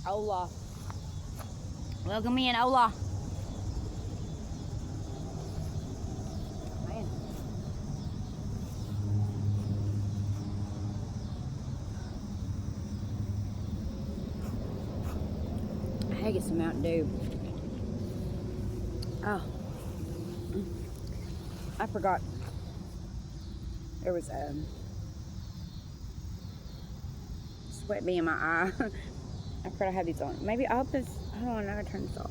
Ola. Welcome in, Ola. Man. I had to get some Mountain Dew. Oh. I forgot. There was sweat bee in my eye. I forgot I had these on. Maybe I hope this. Hold on, I gotta turn this off.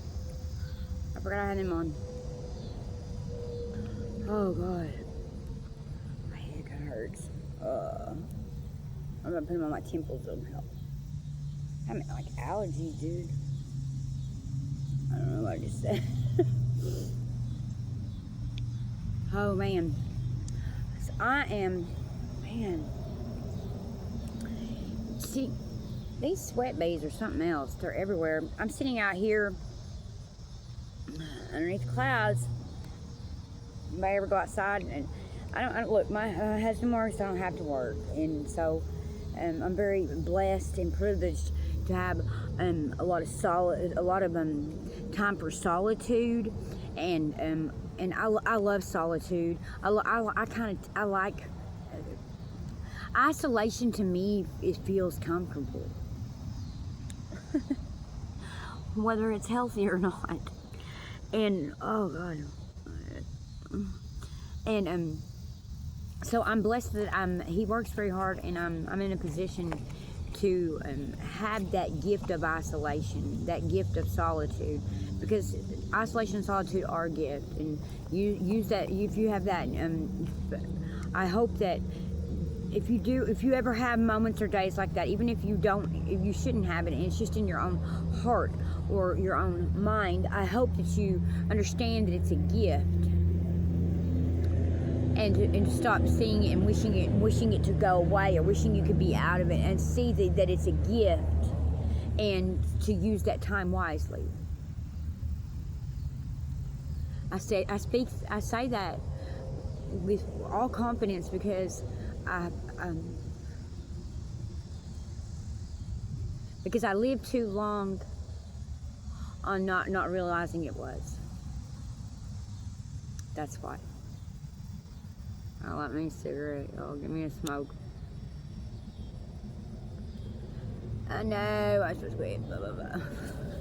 I forgot I had them on. Oh god, my head kind of hurts. I'm gonna put them on my temples. It'll help. I'm like allergies, dude. I don't know what I just said. Oh man, so I am, man. See, these sweat bees are something else. They're everywhere. I'm sitting out here underneath the clouds. Anybody ever go outside? And I don't look. My husband works. I don't have to work, and so I'm very blessed and privileged to have a lot of time for solitude, and I love solitude. I like isolation. To me, it feels comfortable. Whether it's healthy or not. And oh god. And so I'm blessed that he works very hard, and I'm in a position to have that gift of isolation, that gift of solitude, because isolation and solitude are a gift, and you use that. If you have that, I hope that if you ever have moments or days like that, even if you shouldn't have it, and it's just in your own heart or your own mind, I hope that you understand that it's a gift, and to stop seeing it and wishing it to go away, or wishing you could be out of it, and see that it's a gift, and to use that time wisely. I say that with all confidence, because I lived too long on not realizing it was. That's why. I like me a cigarette. Oh, give me a smoke. I know, I was supposed to wait, blah, blah, blah.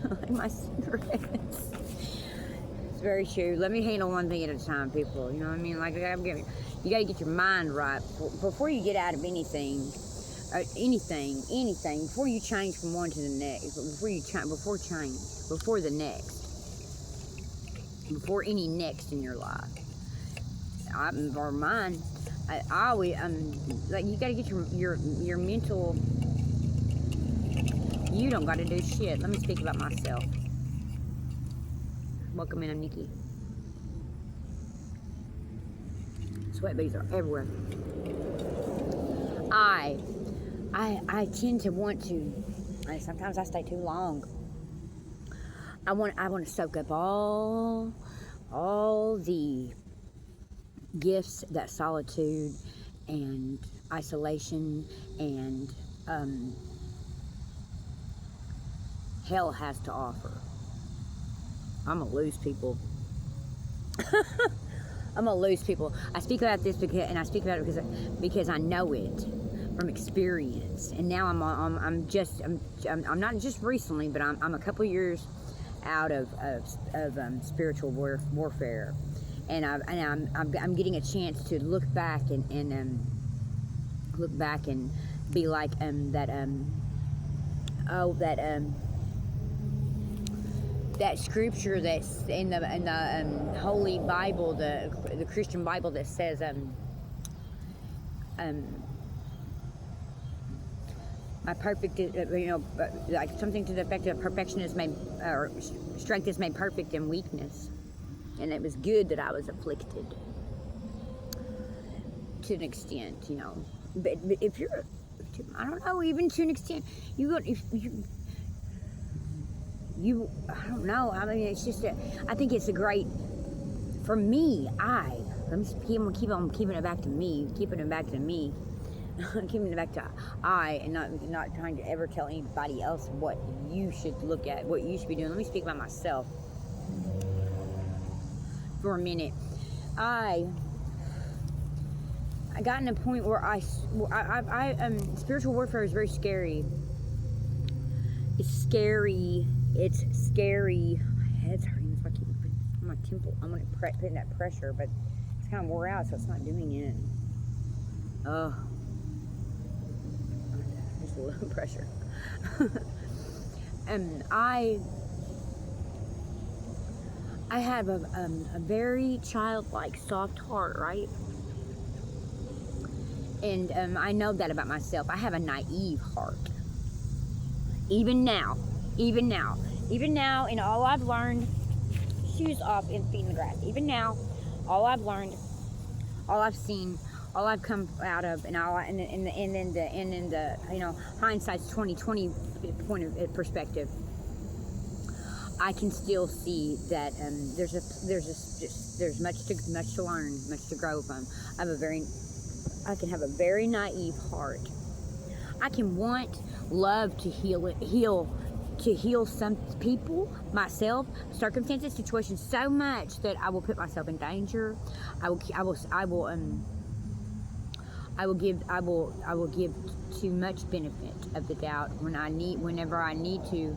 I like my cigarettes. It's very true. Let me handle one thing at a time, people. You know what I mean? Like, you gotta get your mind right before you get out of anything, before you change from one to the next, before the next, before any next in your life. Or mine, I always like, you gotta get your mental. You don't gotta do shit. Let me speak about myself. Welcome in, I'm Nikki. Sweat bees are everywhere. I tend to want to. Sometimes I stay too long. I want to soak up all the gifts that solitude and isolation and hell has to offer. I'm gonna lose people. I'm gonna lose people. I speak about this because I know it from experience, and now I'm not just recently, but I'm a couple years out of spiritual warfare. And I'm getting a chance to look back and be like that scripture that's in the Holy Bible, the Christian Bible, that says my perfect, like something to the effect of perfection is made, or strength is made perfect in weakness. And it was good that I was afflicted to an extent, But if you're, I don't know, even to an extent, I don't know. I mean, it's just I think it's a great, for me, I'm keeping it back to me. Keeping it back to I, and not trying to ever tell anybody else what you should look at, what you should be doing. Let me speak about myself for a minute. I got in a point where spiritual warfare is very scary. It's scary. It's scary. My head's hurting. That's why I keep putting on my temple. I'm gonna put in that pressure, but it's kind of wore out, so it's not doing it. Oh, just a little pressure. And I have a very childlike, soft heart, right? And I know that about myself. I have a naive heart. Even now, and all I've learned, shoes off and feet in the grass. Even now, all I've learned, all I've seen, all I've come out of, and in the hindsight's 2020 point of perspective, I can still see that there's much to learn, much to grow from. I can have a very naive heart. I can want love to heal some people, myself, circumstances, situations so much that I will put myself in danger. I will give too much benefit of the doubt whenever I need to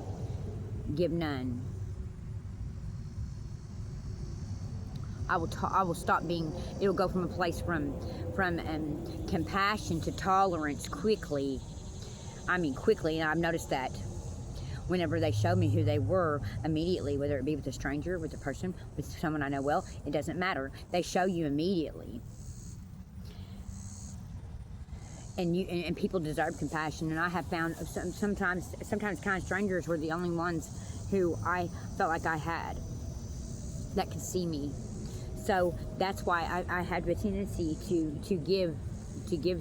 give none. I will stop being. It'll go from a place from compassion to tolerance quickly. I mean quickly, and I've noticed that whenever they show me who they were, immediately, whether it be with a stranger, with a person, with someone I know well, it doesn't matter. They show you immediately. And people deserve compassion, and I have found sometimes kind strangers were the only ones who I felt like I had that could see me. So that's why I had a tendency to give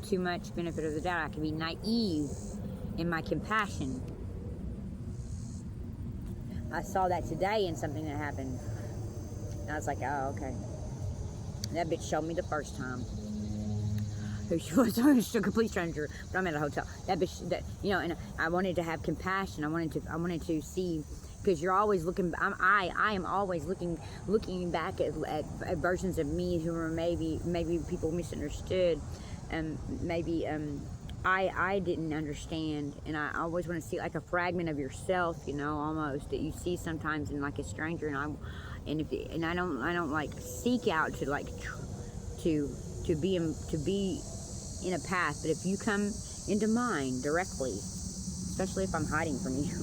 too much benefit of the doubt. I can be naive in my compassion. I saw that today in something that happened, and I was like, oh, okay. That bitch showed me the first time who she was. She's a complete stranger, but I'm at a hotel. That bitch, and I wanted to have compassion. I wanted to see, because you're always looking. I am always looking back at versions of me who were maybe people misunderstood, and maybe I didn't understand, and I always want to see like a fragment of yourself, almost that you see sometimes in like a stranger, and I don't like seek out to like to be in a path, but if you come into mine directly, especially if I'm hiding from you,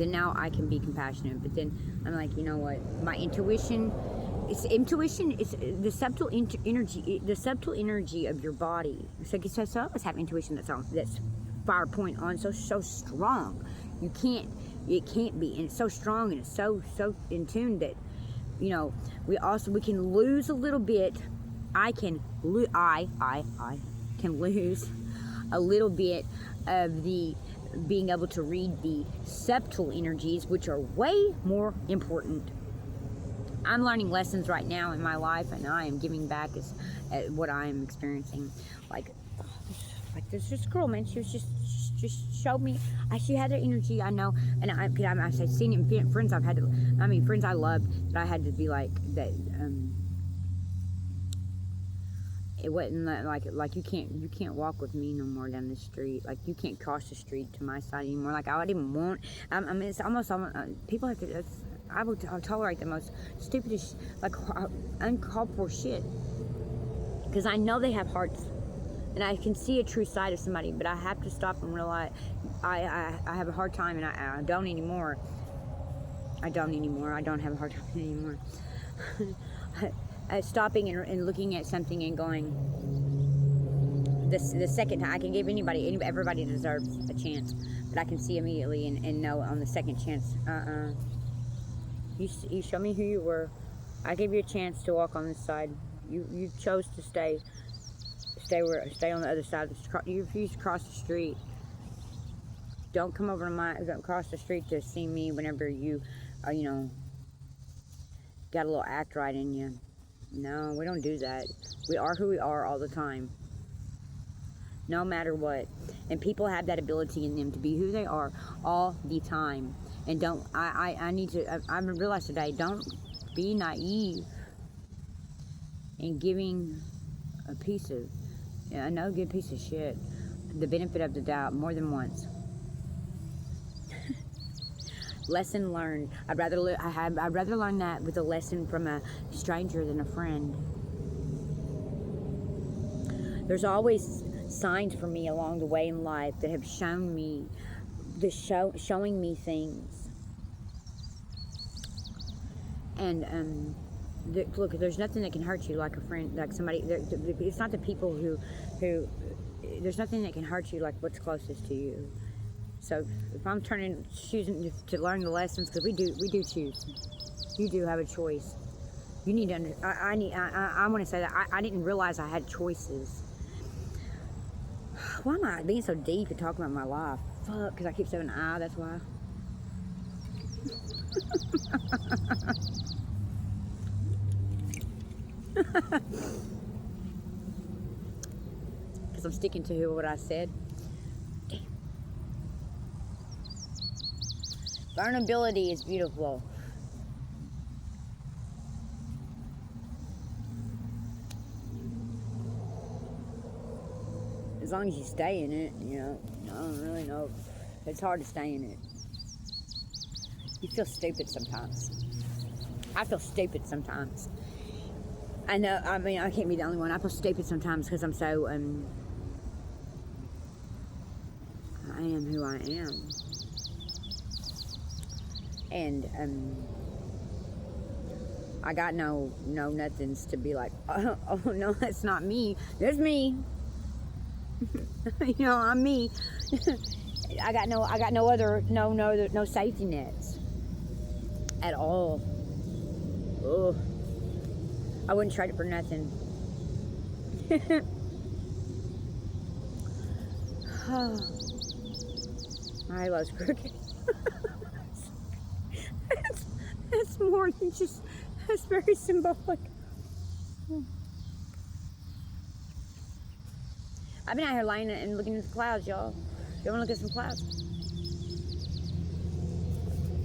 now I can be compassionate. But then I'm like, you know what? My intuition is the subtle energy of your body. So some of us have intuition that's fire point on so strong. It can't be, and it's so strong, and it's so in tune that we can lose a little bit. I can lose a little bit of the being able to read the subtle energies, which are way more important. I'm learning lessons right now in my life, and I am giving back at what I am experiencing. Like there's this girl, man. She was just showed me. She had that energy, I know, and I've seen it in friends I've had to. I mean, friends I loved that I had to be like that. It wasn't like you can't walk with me no more down the street. Like you can't cross the street to my side anymore. Like I didn't want. I mean, it's almost people have to. I'll tolerate the most stupidest, like uncalled for shit, because I know they have hearts, and I can see a true side of somebody. But I have to stop and realize I have a hard time, and I don't anymore. I don't have a hard time anymore. Stopping and looking at something and going, the second time, I can give everybody deserves a chance, but I can see immediately and know on the second chance, you show me who you were. I gave you a chance to walk on this side. You chose to stay on the other side. You refused to cross the street. Don't come over don't cross the street to see me whenever you got a little act right in you. No, we don't do that. We are who we are all the time, no matter what. And people have that ability in them to be who they are all the time. And don't, I need to, I realized today, don't be naive in giving a piece of, a no good piece of shit the benefit of the doubt more than once. Lesson learned. I'd rather learn that with a lesson from a stranger than a friend. There's always signs for me along the way in life that have shown me showing me things. And look, there's nothing that can hurt you like a friend, like somebody. It's not the people who there's nothing that can hurt you like what's closest to you. So if I'm choosing to learn the lessons, because we do choose. You do have a choice. You need to. I want to say that I didn't realize I had choices. Why am I being so deep and talking about my life? Fuck, because I keep saying I. That's why. Because I'm sticking to what I said. Damn. Vulnerability is beautiful. As long as you stay in it, you know. I don't really know. It's hard to stay in it. You feel stupid sometimes. I feel stupid sometimes. I know, I mean, I can't be the only one. I feel stupid sometimes because I'm so, I am who I am. And, I got no nothings to be like, oh no, that's not me. There's me. You know, I'm me. I got no safety nets at all. Ugh. I wouldn't trade it for nothing. My halo's crooked. That's more than just, that's very symbolic. I've been out here laying and looking at the clouds, y'all. You wanna look at some clouds?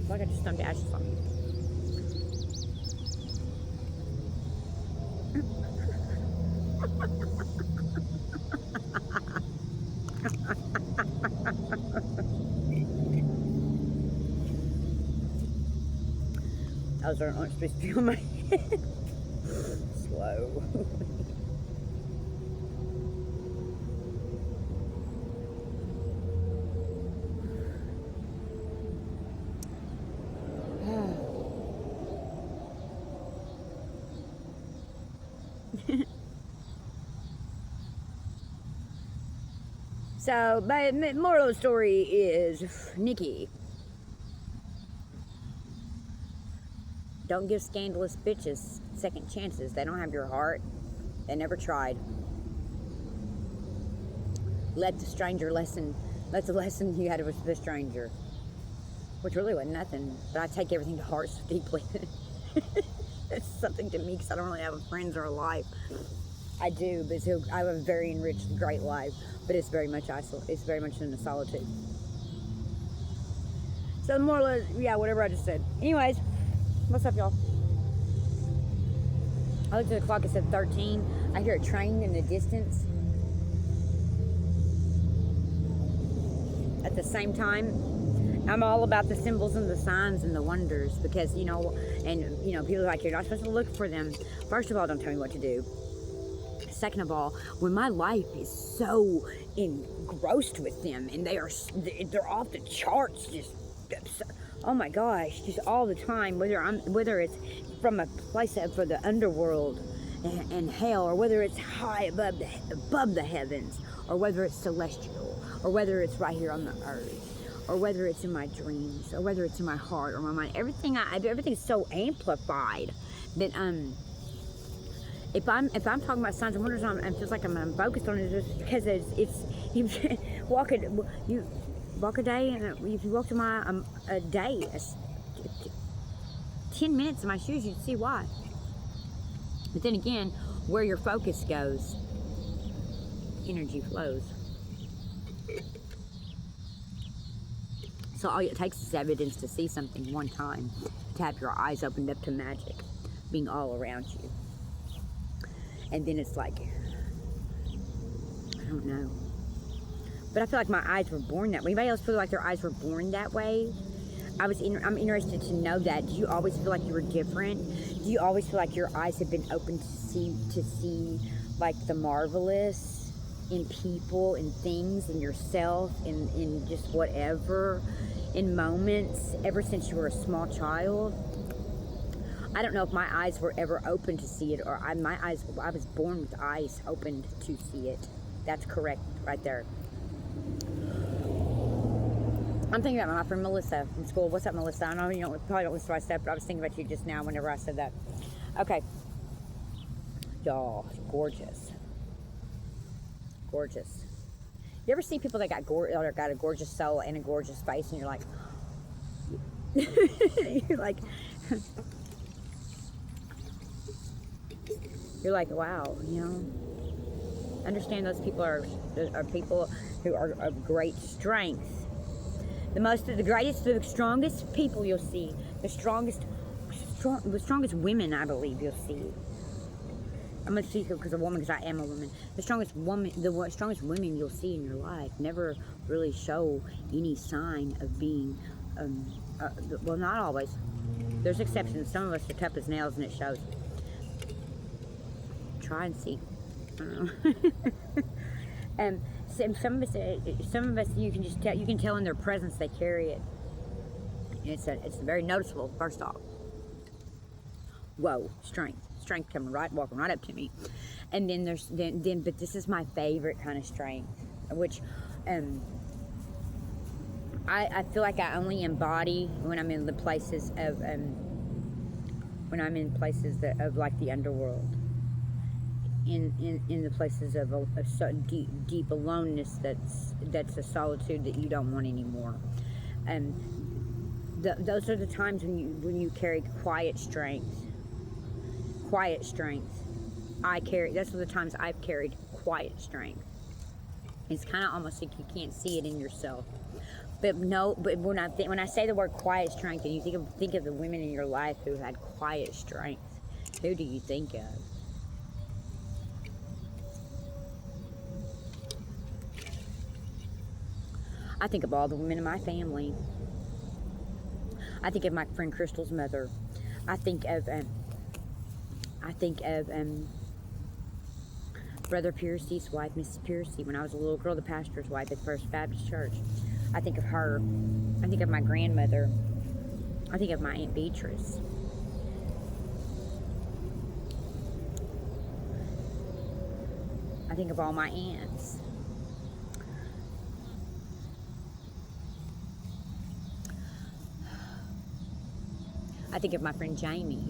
Like I just dumped ashes on me. Those aren't supposed to be on my head. Slow. So, but moral of the story is, Nikki, don't give scandalous bitches second chances. They don't have your heart. They never tried. Let the lesson you had with the stranger, which really wasn't nothing, but I take everything to heart so deeply. It's something to me because I don't really have friends or a life. I do, but I have a very enriched, great life, but it's very much it's very much in the solitude. So more or less, yeah, whatever I just said. Anyways, what's up, y'all? I looked at the clock, it said 13. I hear a train in the distance. At the same time, I'm all about the symbols and the signs and the wonders because, you know, and, you know, people are like, you're not supposed to look for them. First of all, don't tell me what to do. Second of all, when my life is so engrossed with them and they're off the charts, just, oh my gosh, just all the time, whether it's from a place for the underworld and hell, or whether it's high above the heavens, or whether it's celestial, or whether it's right here on the earth, or whether it's in my dreams, or whether it's in my heart or my mind. Everything's so amplified that if I'm talking about signs and wonders, it feels like I'm focused on it just because it's you walk a day, and if you walk to my a day, 10 minutes in my shoes, you'd see why. But then again, where your focus goes, energy flows. So all it takes is evidence to see something one time, to have your eyes opened up to magic being all around you. And then it's like, I don't know. But I feel like my eyes were born that way. Anybody else feel like their eyes were born that way? I'm interested to know that. Do you always feel like you were different? Do you always feel like your eyes have been open to see like the marvelous in people, in things, in yourself, in just whatever, in moments, ever since you were a small child? I don't know if my eyes were ever open to see it, or I was born with eyes opened to see it. That's correct right there. I'm thinking about my friend Melissa from school. What's up, Melissa? I know you probably don't listen to what I said, but I was thinking about you just now whenever I said that. Okay. Y'all, gorgeous. Gorgeous. You ever see people that got a gorgeous soul and a gorgeous face, and you're like, you're like, wow, you know? Understand those people are people who are of great strength. The strongest people you'll see, the strongest women, I believe you'll see. I'm gonna see her because I am a woman. The strongest women you'll see in your life never really show any sign of being, well, not always. There's exceptions. Some of us are tough as nails and it shows. Try and see. I don't know. Some of us, you can just tell. You can tell in their presence they carry it. It's very noticeable. First off, whoa, strength coming walking right up to me, and then but this is my favorite kind of strength, which, I feel like I only embody when I'm in the places of of like the underworld. In the places of a deep aloneness that's a solitude that you don't want anymore. Those are the times when you carry quiet strength. Those are the times I've carried quiet strength. It's kind of almost like you can't see it in yourself. But when I say the word quiet strength, and you think of the women in your life who had quiet strength, who do you think of? I think of all the women in my family. I think of my friend Crystal's mother. I think of Brother Piercy's wife, Mrs. Piercy, when I was a little girl, the pastor's wife at First Baptist Church. I think of her. I think of my grandmother. I think of my Aunt Beatrice. I think of all my aunts. I think of my friend Jamie.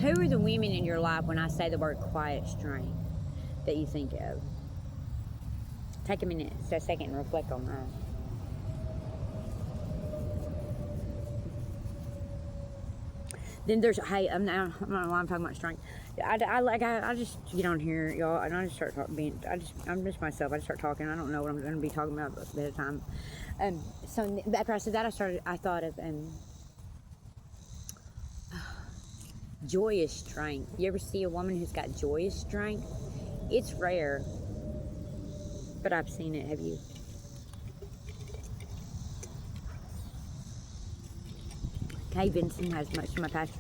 Who are the women in your life when I say the word quiet strength that you think of? Take a minute, a second, and reflect on that. Then there's, hey, I don't know why I'm talking about strength. I just get on here, y'all, and I just start talking. I'm just myself. I just start talking. I don't know what I'm going to be talking about at the time. So after I said that, I thought of joyous strength. You ever see a woman who's got joyous strength? It's rare, but I've seen it. Have you? Kay Benson has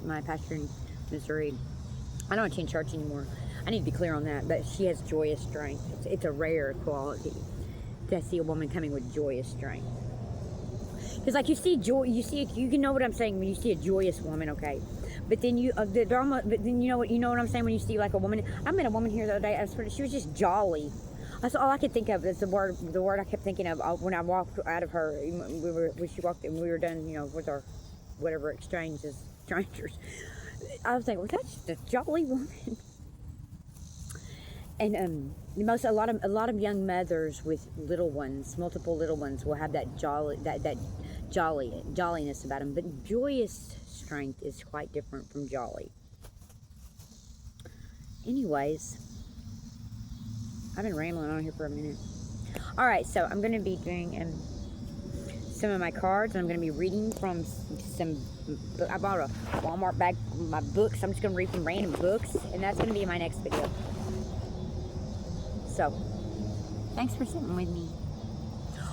my pastor in Missouri. I don't attend church anymore. I need to be clear on that, but she has joyous strength. It's a rare quality to see a woman coming with joyous strength. Because like you see joy, you can know what I'm saying when you see a joyous woman, okay? But then you know what I'm saying when you see like a woman. I met a woman here the other day. She was just jolly. That's all I could think of is the word I kept thinking of when I walked out of her. When she walked in, we were done, with our whatever exchange as strangers. I was thinking, well, that's just a jolly woman. And a lot of young mothers with little ones, multiple little ones, will have that jolliness about them. But joyous strength is quite different from jolly. Anyways, I've been rambling on here for a minute. All right, so I'm going to be doing some of my cards, and I'm going to be reading from some. I bought a Walmart bag of my books. I'm just going to read from random books, and that's going to be my next video. So, thanks for sitting with me.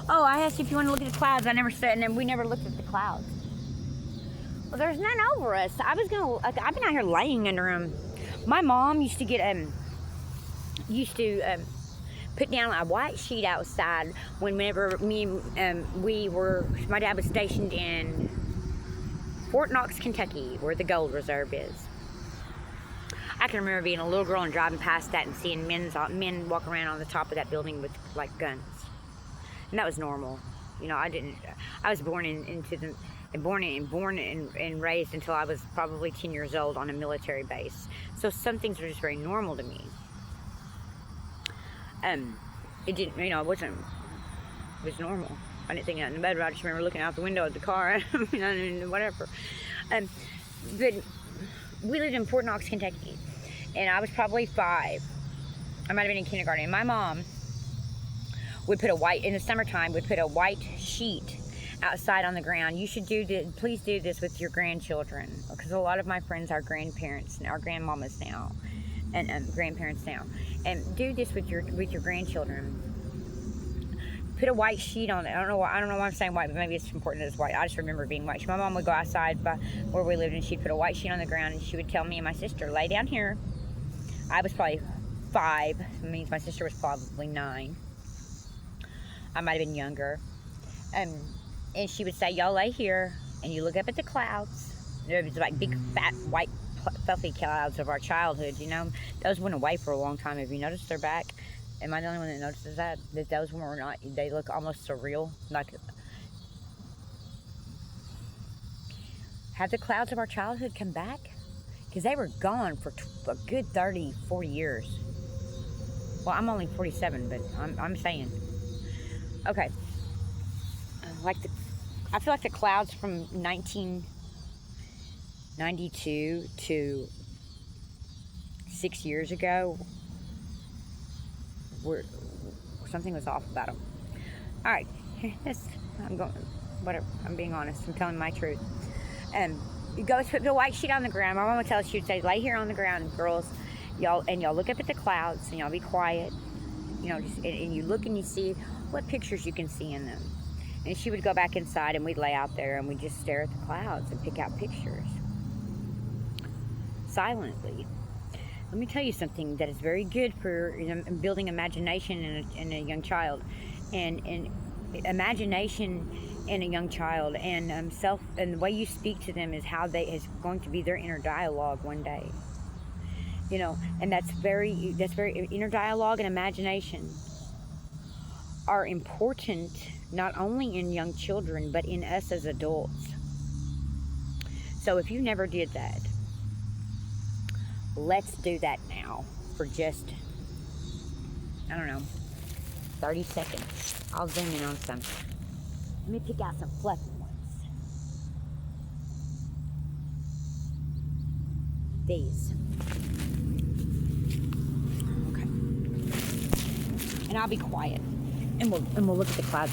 Oh, I asked you if you want to look at the clouds. I never said, and we never looked at the clouds. Well, there's none over us. I've been out here laying under them. My mom used to put down a white sheet outside whenever my dad was stationed in Fort Knox, Kentucky, where the gold reserve is. I can remember being a little girl and driving past that and seeing men walk around on the top of that building with like guns, and that was normal. You know, I was born and raised until I was probably 10 years old on a military base. So some things were just very normal to me. It didn't, you know, it was normal. I didn't think nothing about it. I just remember looking out the window of the car, whatever. But we lived in Fort Knox, Kentucky, and I was probably 5. I might have been in kindergarten. And my mom would in the summertime, would put a white sheet outside on the ground. You should please do this with your grandchildren, because a lot of my friends are grandparents, our grandmamas now, and grandparents now, and do this with your grandchildren. Put a white sheet on it. I don't know why I'm saying white, but maybe it's important that it's white. I just remember being white. My mom would go outside by where we lived, and she'd put a white sheet on the ground, and she would tell me and my sister, lay down here. I was probably 5. That means my sister was probably 9. I might have been younger. And she would say, y'all lay here, and you look up at the clouds. There was like big, fat, white, fluffy clouds of our childhood, you know. Those went away for a long time. Have you noticed they're back? Am I the only one that notices that those were not, they look almost surreal? Like, have the clouds of our childhood come back? Because they were gone for a good 30, 40 years. Well, I'm only 47, but I'm saying. Okay. I feel like the clouds from 1992 to 6 years ago something was off about them. All right, whatever. I'm being honest. I'm telling my truth. You go put the white sheet on the ground. My mom would tell us, she'd say, lay here on the ground, girls, y'all look up at the clouds, and y'all be quiet. You know, and you look and you see what pictures you can see in them. And she would go back inside, and we'd lay out there, and we'd just stare at the clouds and pick out pictures silently. Let me tell you something that is very good for building imagination in a young child, and imagination in a young child, and and the way you speak to them is going to be their inner dialogue one day. You know, and that's very inner dialogue and imagination are important not only in young children but in us as adults. So if you never did that, let's do that now for just, I don't know, 30 seconds. I'll zoom in on some. Let me pick out some fluffy ones. These. Okay. And I'll be quiet. And we'll look at the clouds.